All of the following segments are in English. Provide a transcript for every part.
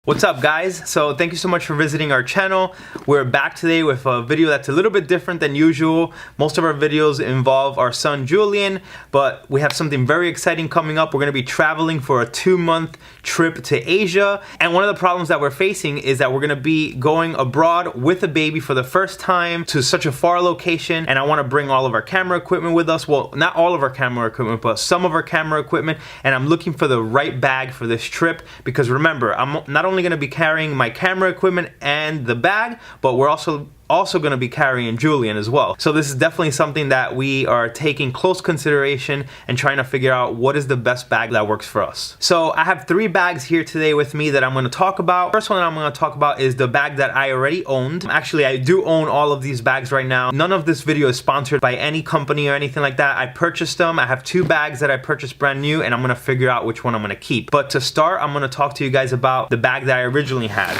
What's up guys? So thank you so much for visiting our channel. We're back today with a video that's a little bit different than usual. Most of our videos involve our son Julian, but we have something very exciting coming up. We're going to be traveling for a 2-month trip to Asia, and one of the problems that we're facing is that we're going to be going abroad with a baby for the first time to such a far location, and I want to bring all of our camera equipment with us. Well, not all of our camera equipment, but some of our camera equipment, and I'm looking for the right bag for this trip because remember, I'm not only going to be carrying my camera equipment and the bag, but we're also going to be carrying Julian as well. So this is definitely something that we are taking close consideration and trying to figure out what is the best bag that works for us. So I have 3 bags here today with me that I'm going to talk about. First one that I'm going to talk about is the bag that I already owned. Actually, I do own all of these bags right now. None of this video is sponsored by any company or anything like that. I purchased them. I have 2 bags that I purchased brand new, and I'm going to figure out which one I'm going to keep. But to start, I'm going to talk to you guys about the bag that I originally had.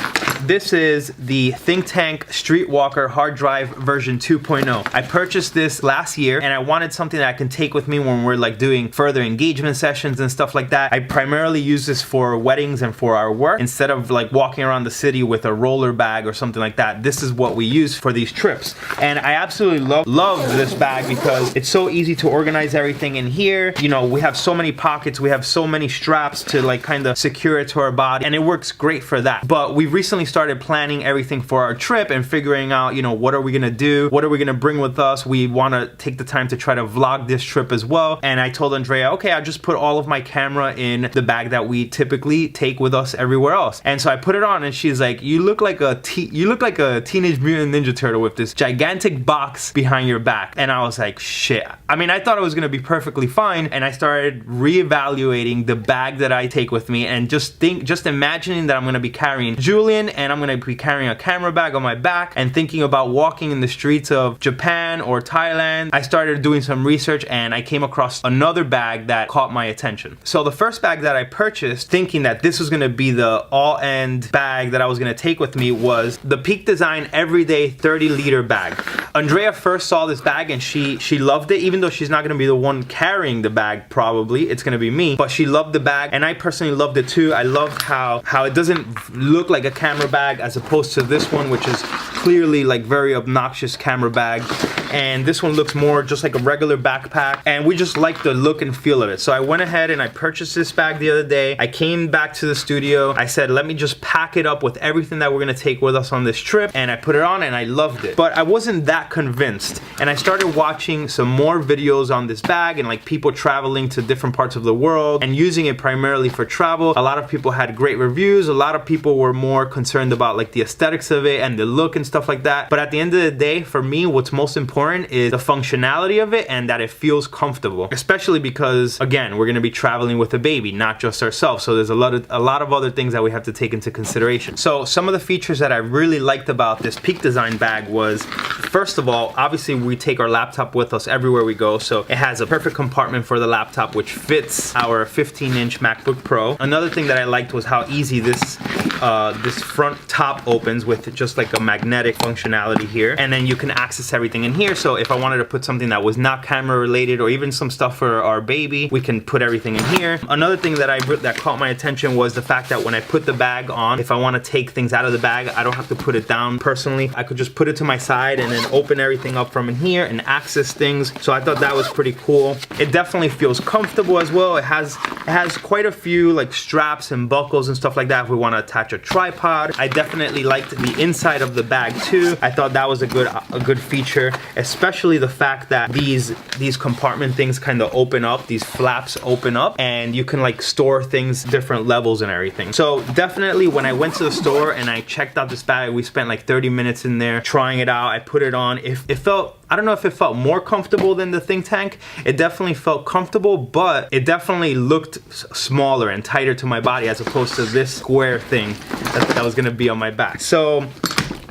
This is the Thinktank Streetwalker Harddrive version 2.0. I purchased this last year and I wanted something that I can take with me when we're like doing further engagement sessions and stuff like that. I primarily use this for weddings and for our work. Instead of like walking around the city with a roller bag or something like that, this is what we use for these trips. And I absolutely love this bag because it's so easy to organize everything in here. You know, we have so many pockets, we have so many straps to like kind of secure it to our body, and it works great for that. But we recently started planning everything for our trip and figuring out, you know, what are we gonna do? What are we gonna bring with us? We wanna take the time to try to vlog this trip as well. And I told Andrea, okay, I'll just put all of my camera in the bag that we typically take with us everywhere else. And so I put it on and she's like, you look like a Teenage Mutant Ninja Turtle with this gigantic box behind your back. And I was like, shit. I mean, I thought it was gonna be perfectly fine. And I started reevaluating the bag that I take with me and just imagining that I'm gonna be carrying Julian and I'm gonna be carrying a camera bag on my back and thinking about walking in the streets of Japan or Thailand. I started doing some research and I came across another bag that caught my attention. So the first bag that I purchased, thinking that this was gonna be the all-end bag that I was gonna take with me, was the Peakdesign Everyday 30-liter bag. Andrea first saw this bag and she loved it, even though she's not gonna be the one carrying the bag probably, it's gonna be me, but she loved the bag and I personally loved it too. I loved how it doesn't look like a camera bag as opposed to this one, which is clearly like very obnoxious camera bag, and this one looks more just like a regular backpack, and we just like the look and feel of it. So I went ahead and I purchased this bag the other day. I came back to the studio, I said let me just pack it up with everything that we're gonna take with us on this trip, and I put it on and I loved it. But I wasn't that convinced, and I started watching some more videos on this bag and like people traveling to different parts of the world and using it primarily for travel. A lot of people had great reviews, a lot of people were more concerned about like the aesthetics of it and the look and stuff like that. But at the end of the day, for me, what's most important is the functionality of it and that it feels comfortable, especially because again, we're going to be traveling with a baby, not just ourselves. So there's a lot of other things that we have to take into consideration. So some of the features that I really liked about this Peakdesign bag was, first of all, obviously we take our laptop with us everywhere we go. So it has a perfect compartment for the laptop, which fits our 15-inch MacBook Pro. Another thing that I liked was how easy this front top opens with just like a magnetic functionality here, and then you can access everything in here. So if I wanted to put something that was not camera related or even some stuff for our baby, we can put everything in here. Another thing that caught my attention was the fact that when I put the bag on, if I want to take things out of the bag, I don't have to put it down personally. I could just put it to my side and then open everything up from in here and access things. So I thought that was pretty cool. It definitely feels comfortable as well. It has quite a few like straps and buckles and stuff like that if we want to attach a tripod. I definitely liked the inside of the bag too. I thought that was a good feature, especially the fact that these compartment things kind of open up, these flaps open up, and you can like store things different levels and everything. So definitely when I went to the store and I checked out this bag, we spent like 30 minutes in there trying it out. I put it on. It felt, I don't know if it felt more comfortable than the Thinktank. It definitely felt comfortable, but it definitely looked smaller and tighter to my body as opposed to this square thing that was gonna be on my back. So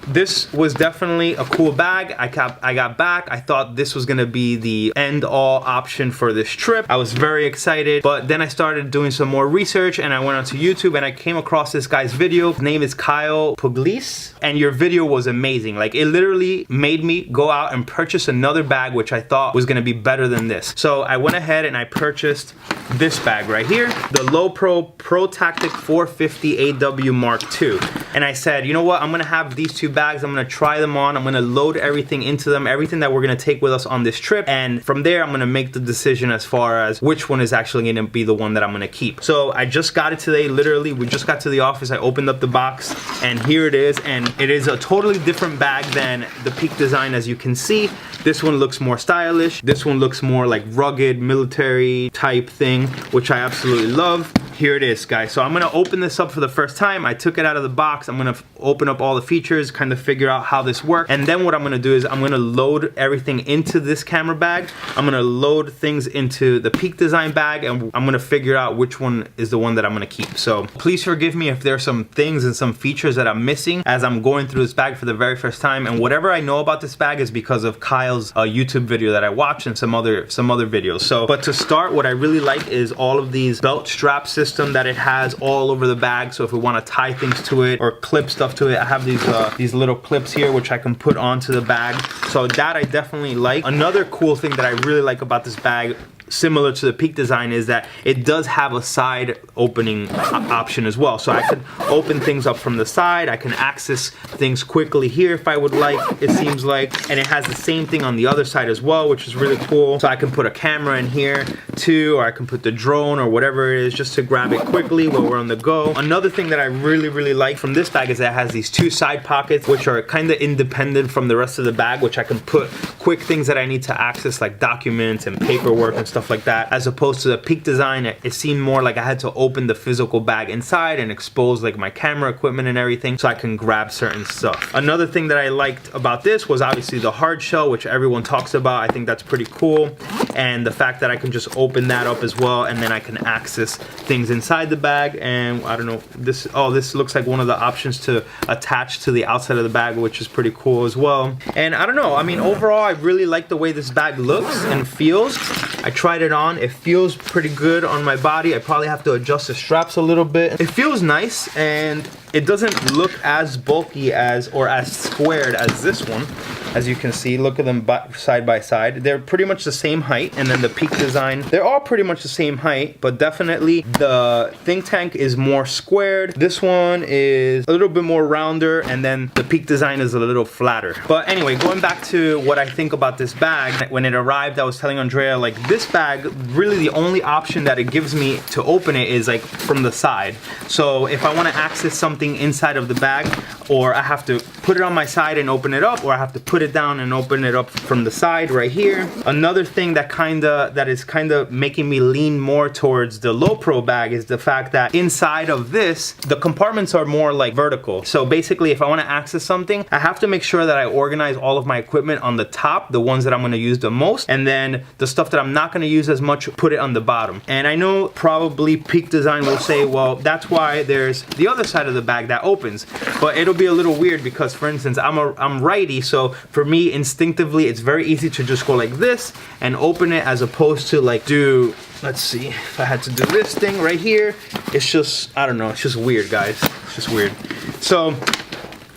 this was definitely a cool bag. I got back. I thought this was gonna be the end-all option for this trip. I was very excited, but then I started doing some more research and I went onto YouTube and I came across this guy's video. His name is Kyle Pugliese, and your video was amazing. Like, it literally made me go out and purchase another bag, which I thought was gonna be better than this. So I went ahead and I purchased this bag right here, the Lowepro Protactic 450 AW Mark II. And I said, you know what, I'm gonna have these two bags, I'm gonna try them on, I'm gonna load everything into them, everything that we're gonna take with us on this trip, and from there I'm gonna make the decision as far as which one is actually gonna be the one that I'm gonna keep. So I just got it today, literally, we just got to the office, I opened up the box, and here it is, and it is a totally different bag than the Peakdesign. As you can see, this one looks more stylish, this one looks more like rugged, military type thing, which I absolutely love. Here it is, guys. So I'm gonna open this up for the first time. I took it out of the box. I'm gonna open up all the features, kind of figure out how this works. And then what I'm gonna do is I'm gonna load everything into this camera bag. I'm gonna load things into the Peakdesign bag, and I'm gonna figure out which one is the one that I'm gonna keep. So please forgive me if there's some things and some features that I'm missing as I'm going through this bag for the very first time. And whatever I know about this bag is because of Kyle's YouTube video that I watched and some other videos. So, but to start, what I really like is all of these belt strap systems that it has all over the bag. So if we want to tie things to it or clip stuff to it, I have these little clips here which I can put onto the bag. So that I definitely like. Another cool thing that I really like about this bag, similar to the Peakdesign, is that it does have a side opening option as well. So I could open things up from the side, I can access things quickly here if I would like, it seems like, and it has the same thing on the other side as well, which is really cool. So I can put a camera in here too, or I can put the drone or whatever it is just to grab it quickly while we're on the go. Another thing that I really like from this bag is that it has these two side pockets which are kind of independent from the rest of the bag, which I can put quick things that I need to access, like documents and paperwork and stuff like that, as opposed to the Peakdesign. It seemed more like I had to open the physical bag inside and expose like my camera equipment and everything so I can grab certain stuff. Another thing that I liked about this was obviously the hard shell, which everyone talks about. I think that's pretty cool, and the fact that I can just open that up as well, and then I can access things inside the bag. And I don't know, this looks like one of the options to attach to the outside of the bag, which is pretty cool as well. And I don't know, I mean, overall I really like the way this bag looks and feels. I tried it on, it feels pretty good on my body. I probably have to adjust the straps a little bit. It feels nice, and it doesn't look as bulky as, or as squared as this one. As you can see, look at them side by side. They're pretty much the same height, and then the Peakdesign, they're all pretty much the same height, but definitely the Thinktank is more squared. This one is a little bit more rounder, and then the Peakdesign is a little flatter. But anyway, going back to what I think about this bag, when it arrived, I was telling Andrea, like, this bag, really the only option that it gives me to open it is like from the side. So if I want to access something inside of the bag, or I have to put it on my side and open it up, or I have to put it down and open it up from the side right here. Another thing that is kind of making me lean more towards the Lowepro bag is the fact that inside of this, the compartments are more like vertical. So basically, if I want to access something, I have to make sure that I organize all of my equipment on the top, the ones that I'm going to use the most, and then the stuff that I'm not going to use as much, put it on the bottom. And I know probably Peakdesign will say, well, that's why there's the other side of the bag that opens, but it'll be a little weird because, for instance, I'm righty, so for me instinctively it's very easy to just go like this and open it, as opposed to like do, let's see, if I had to do this thing right here, it's just, I don't know, it's just weird, guys, it's just weird. So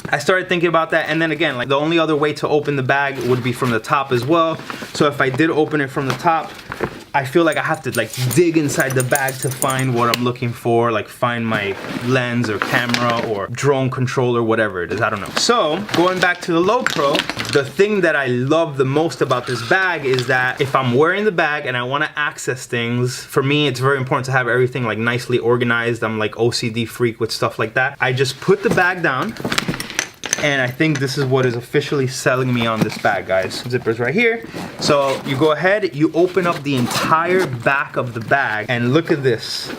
I started thinking about that, and then again, like, the only other way to open the bag would be from the top as well. So if I did open it from the top, I feel like I have to like dig inside the bag to find what I'm looking for, like find my lens or camera or drone controller, whatever it is, I don't know. So going back to the Lowepro, the thing that I love the most about this bag is that if I'm wearing the bag and I want to access things, for me it's very important to have everything like nicely organized. I'm like OCD freak with stuff like that. I just put the bag down, and I think this is what is officially selling me on this bag, guys. Zippers right here. So you go ahead, you open up the entire back of the bag, and look at this.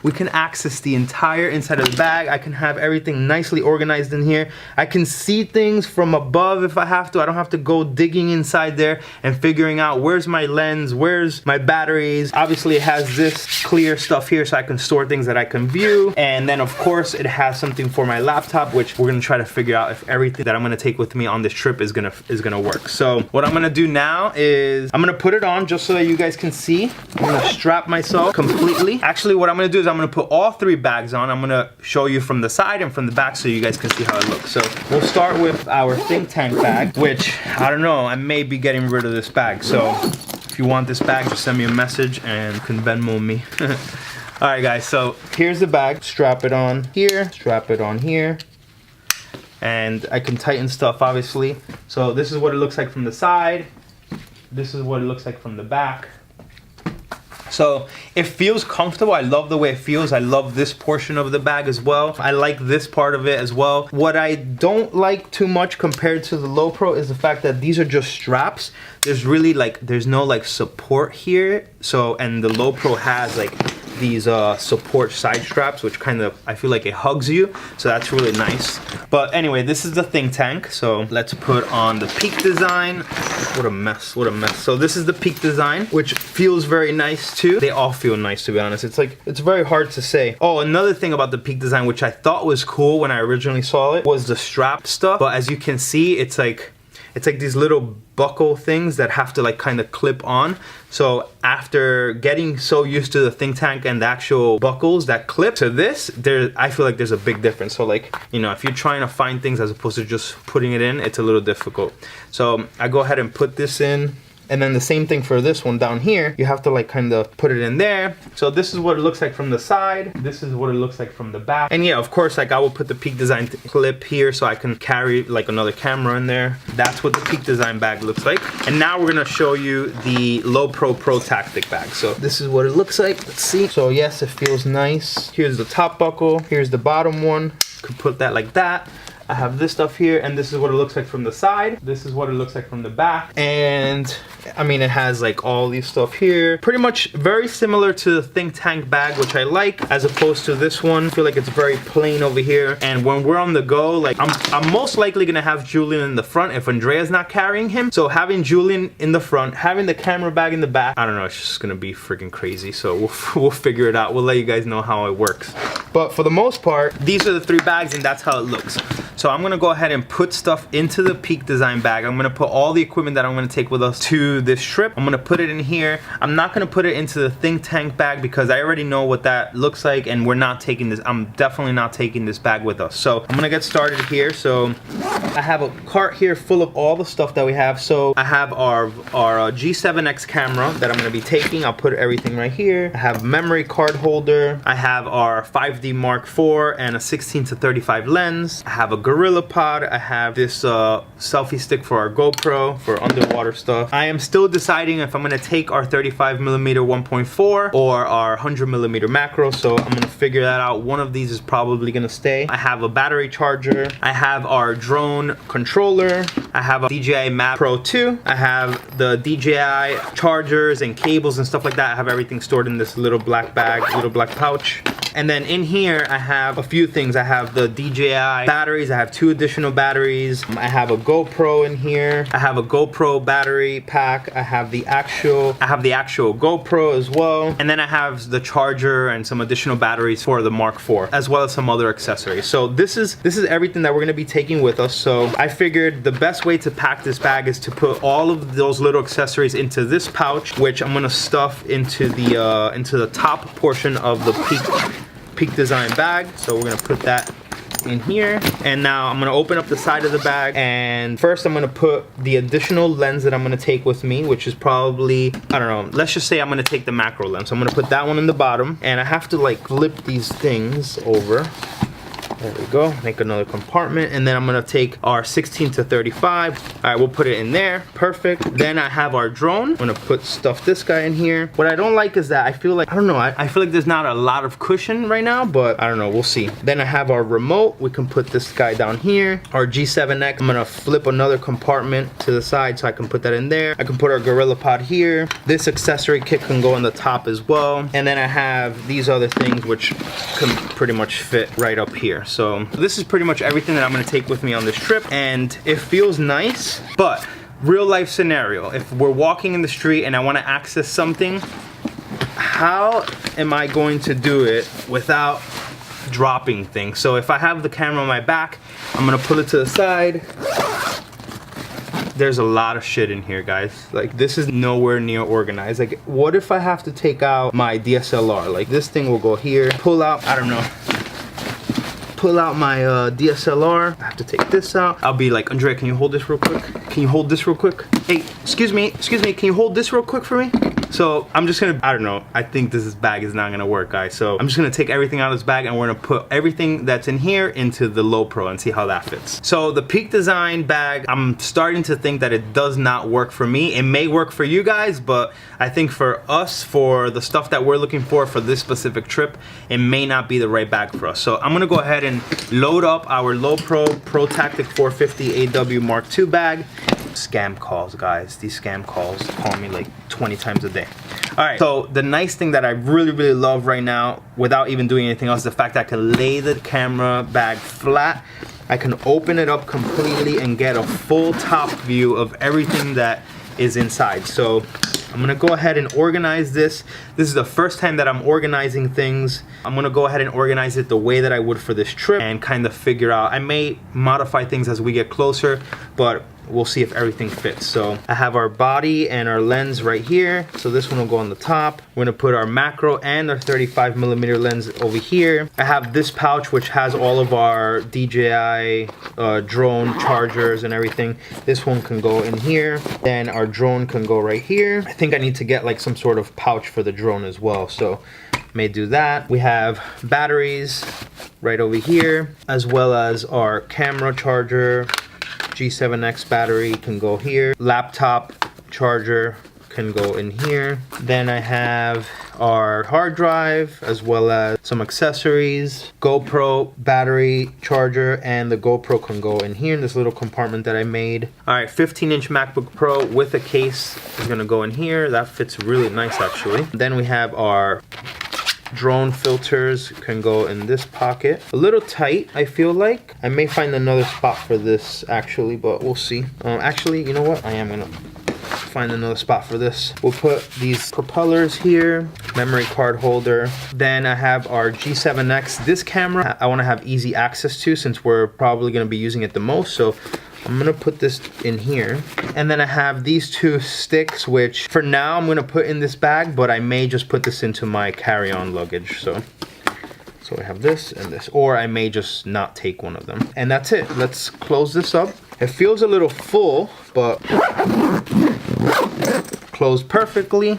we can access the entire inside of the bag. I can have everything nicely organized in here. I can see things from above if I have to. I don't have to go digging inside there and figuring out where's my lens, where's my batteries. Obviously it has this clear stuff here so I can store things that I can view. And then of course it has something for my laptop, which we're gonna try to figure out if everything that I'm gonna take with me on this trip is gonna work. So what I'm gonna do now is I'm gonna put it on just so that you guys can see. I'm gonna strap myself completely. Actually, what I'm gonna do is I'm gonna put all 3 bags on. I'm gonna show you from the side and from the back so you guys can see how it looks. So we'll start with our Thinktank bag, which I don't know, I may be getting rid of this bag. So if you want this bag, just send me a message and you can Venmo me. All right guys, so here's the bag. Strap it on here, strap it on here. And I can tighten stuff obviously. So this is what it looks like from the side. This is what it looks like from the back. So it feels comfortable. I love the way it feels. I love this portion of the bag as well. I like this part of it as well. What I don't like too much compared to the Lowepro is the fact that these are just straps. There's really like, there's no like support here. So, and the Lowepro has like these support side straps, which kind of, I feel like it hugs you. So that's really nice. But anyway, this is the Thinktank. So let's put on the Peakdesign. What a mess, what a mess. So this is the Peakdesign, which feels very nice too. They all feel nice, to be honest. It's like, it's very hard to say. Oh, another thing about the Peakdesign, which I thought was cool when I originally saw it, was the strap stuff. But as you can see, it's like these little buckle things that have to like kind of clip on. So after getting so used to the Thinktank and the actual buckles that clip to this, I feel like there's a big difference. So like, you know, if you're trying to find things as opposed to just putting it in, it's a little difficult. So I go ahead and put this in. And then the same thing for this one down here. You have to like kind of put it in there. So this is what it looks like from the side. This is what it looks like from the back. And yeah, of course, like I will put the Peakdesign clip here so I can carry like another camera in there. That's what the Peakdesign bag looks like. And now we're gonna show you the Lowepro Protactic bag. So this is what it looks like. Let's see. So yes, it feels nice. Here's the top buckle. Here's the bottom one. Could put that like that. I have this stuff here, and this is what it looks like from the side. This is what it looks like from the back. And I mean, it has like all these stuff here. Pretty much very similar to the Thinktank bag, which I like, as opposed to this one. I feel like it's very plain over here. And when we're on the go, like I'm most likely gonna have Julian in the front if Andrea's not carrying him. So having Julian in the front, having the camera bag in the back, I don't know, it's just gonna be freaking crazy. So we'll figure it out. We'll let you guys know how it works. But for the most part, these are the 3 bags and that's how it looks. So I'm gonna go ahead and put stuff into the Peakdesign bag. I'm gonna put all the equipment that I'm gonna take with us to this trip. I'm gonna put it in here. I'm not gonna put it into the Thinktank bag because I already know what that looks like, and we're not taking this. I'm definitely not taking this bag with us. So I'm gonna get started here. So I have a cart here full of all the stuff that we have. So I have our G7X camera that I'm gonna be taking. I'll put everything right here. I have memory card holder. I have our 5D Mark IV and a 16-35 lens. I have a Gorilla Pod. I have this selfie stick for our GoPro for underwater stuff. I am still deciding if I'm gonna take our 35mm 1.4 or our 100mm macro, so I'm gonna figure that out. One of these is probably gonna stay. I have a battery charger. I have our drone controller. I have a DJI Macbook Pro 2. I have the DJI chargers and cables and stuff like that. I have everything stored in this little black bag, little black pouch. And then in here, I have a few things. I have the DJI batteries. I have 2 additional batteries. I have a GoPro in here. I have a GoPro battery pack. I have the actual GoPro as well. And then I have the charger and some additional batteries for the Mark IV, as well as some other accessories. So this is everything that we're gonna be taking with us. So I figured the best way to pack this bag is to put all of those little accessories into this pouch, which I'm gonna stuff into the top portion of the Peakdesign bag. So we're gonna put that in here, and now I'm gonna open up the side of the bag, and first I'm gonna put the additional lens that I'm gonna take with me, which is probably, I don't know, let's just say I'm gonna take the macro lens. So I'm gonna put that one in the bottom, and I have to like flip these things over There we go. Make another compartment, and then I'm gonna take our 16 to 35. All right, we'll put it in there. Perfect. Then I have our drone. I'm gonna stuff this guy in here. What I don't like is that I feel like, I don't know, I feel like there's not a lot of cushion right now, but I don't know, we'll see. Then I have our remote. We can put this guy down here. Our G7X, I'm gonna flip another compartment to the side so I can put that in there. I can put our Gorilla Pod here. This accessory kit can go on the top as well. And then I have these other things which can pretty much fit right up here. So this is pretty much everything that I'm gonna take with me on this trip, and it feels nice. But real life scenario, if we're walking in the street and I want to access something, how am I going to do it without dropping things? So if I have the camera on my back, I'm gonna pull it to the side. There's a lot of shit in here, guys. Like, this is nowhere near organized. Like, what if I have to take out my DSLR? Like, this thing will go here. Pull out, I don't know, pull out my DSLR. I have to take this out. I'll be like, Andrea, can you hold this real quick? Can you hold this real quick? Hey, excuse me, can you hold this real quick for me? So I'm just gonna, I don't know, I think this bag is not gonna work, guys. So I'm just gonna take everything out of this bag and we're gonna put everything that's in here into the Lowepro and see how that fits. So the Peakdesign bag, I'm starting to think that it does not work for me. It may work for you guys, but I think for us, for the stuff that we're looking for this specific trip, it may not be the right bag for us. So I'm gonna go ahead and load up our Lowepro Protactic 450 AW Mark II bag. Scam calls, guys. These scam calls call me like 20 times a day. All right, so the nice thing that I really love right now, without even doing anything else, is the fact that I can lay the camera bag flat. I can open it up completely and get a full top view of everything that is inside. So I'm gonna go ahead and organize this. This is the first time that I'm organizing things. I'm gonna go ahead and organize it the way that I would for this trip and kind of figure out, I may modify things as we get closer, but we'll see if everything fits. So I have our body and our lens right here. So this one will go on the top. We're gonna put our macro and our 35mm lens over here. I have this pouch which has all of our DJI drone chargers and everything. This one can go in here. Then our drone can go right here. I think I need to get like some sort of pouch for the drone as well. So may do that. We have batteries right over here, as well as our camera charger. G7X battery can go here. Laptop charger can go in here. Then I have our hard drive, as well as some accessories. GoPro battery charger, and the GoPro can go in here in this little compartment that I made. All right, 15-inch MacBook Pro with a case is gonna go in here. That fits really nice, actually. Then we have our drone filters can go in this pocket. A little tight, I feel like. I may find another spot for this actually, but we'll see. Actually, you know what? I am gonna find another spot for this. We'll put these propellers here, memory card holder. Then I have our G7X. This camera I wanna have easy access to since we're probably gonna be using it the most. So I'm gonna put this in here. And then I have these two sticks, which for now I'm gonna put in this bag, but I may just put this into my carry-on luggage. So I have this and this, or I may just not take one of them. And that's it. Let's close this up. It feels a little full, but closed perfectly.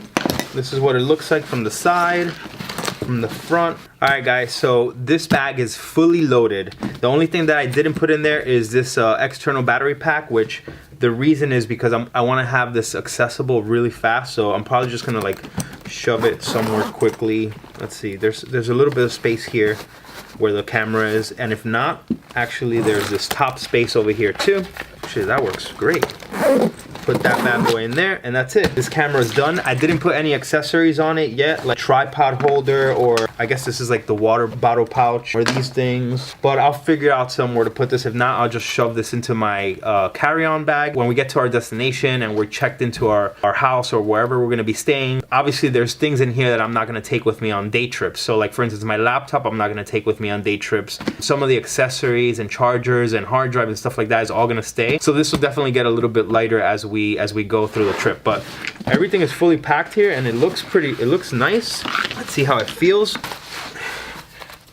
This is what it looks like from the side, from the front. All right, guys, so this bag is fully loaded. The only thing that I didn't put in there is this external battery pack, which the reason is because I want to have this accessible really fast. So I'm probably just gonna like shove it somewhere quickly. Let's see, there's a little bit of space here where the camera is, and if not, actually there's this top space over here too. Shit, that works great. Put that bad boy in there, and that's it. This camera is done. I didn't put any accessories on it yet, like tripod holder, or I guess this is like the water bottle pouch, or these things. But I'll figure out somewhere to put this. If not, I'll just shove this into my carry-on bag. When we get to our destination and we're checked into our house or wherever we're gonna be staying, obviously there's things in here that I'm not gonna take with me on day trips. So like for instance, my laptop, I'm not gonna take with me on day trips. Some of the accessories and chargers and hard drive and stuff like that is all gonna stay. So this will definitely get a little bit lighter as we go through the trip. But everything is fully packed here and it looks nice. Let's see how it feels.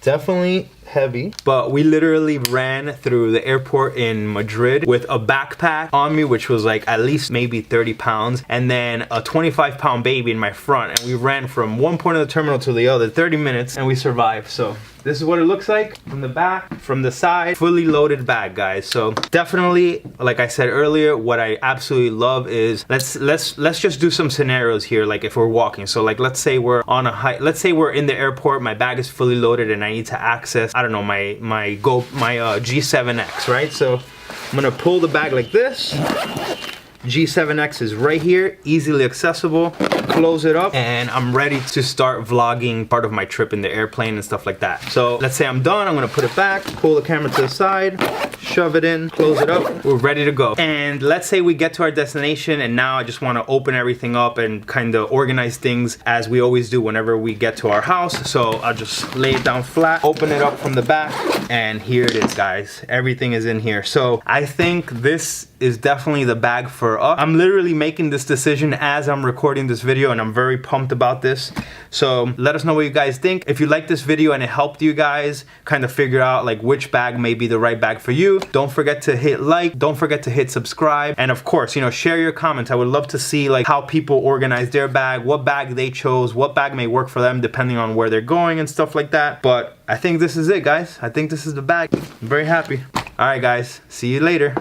Definitely heavy, but we literally ran through the airport in Madrid with a backpack on me, which was like at least maybe 30 pounds, and then a 25-pound baby in my front, and we ran from one point of the terminal to the other, 30 minutes, and we survived. So This is what it looks like from the back, from the side. Fully loaded bag, guys. So definitely, like I said earlier, what I absolutely love is let's just do some scenarios here. Like if we're walking, so like let's say we're on a hike. Let's say we're in the airport. My bag is fully loaded, and I need to access, I don't know, my G7X, right? So I'm gonna pull the bag like this. G7X is right here, easily accessible. Close it up, and I'm ready to start vlogging part of my trip in the airplane and stuff like that. So let's say I'm done, I'm gonna put it back, pull the camera to the side, shove it in, close it up, we're ready to go. And let's say we get to our destination, and now I just wanna open everything up and kind of organize things as we always do whenever we get to our house. So I'll just lay it down flat, open it up from the back, and here it is, guys. Everything is in here. So I think this is definitely the bag for us. I'm literally making this decision as I'm recording this video, and I'm very pumped about this. So let us know what you guys think. If you like this video and it helped you guys kind of figure out like which bag may be the right bag for you, don't forget to hit like, don't forget to hit subscribe, and of course, you know, share your comments. I would love to see like how people organize their bag, what bag they chose, what bag may work for them depending on where they're going and stuff like that. But I think this is it, guys. I think this is the bag. I'm very happy. All right, guys, see you later.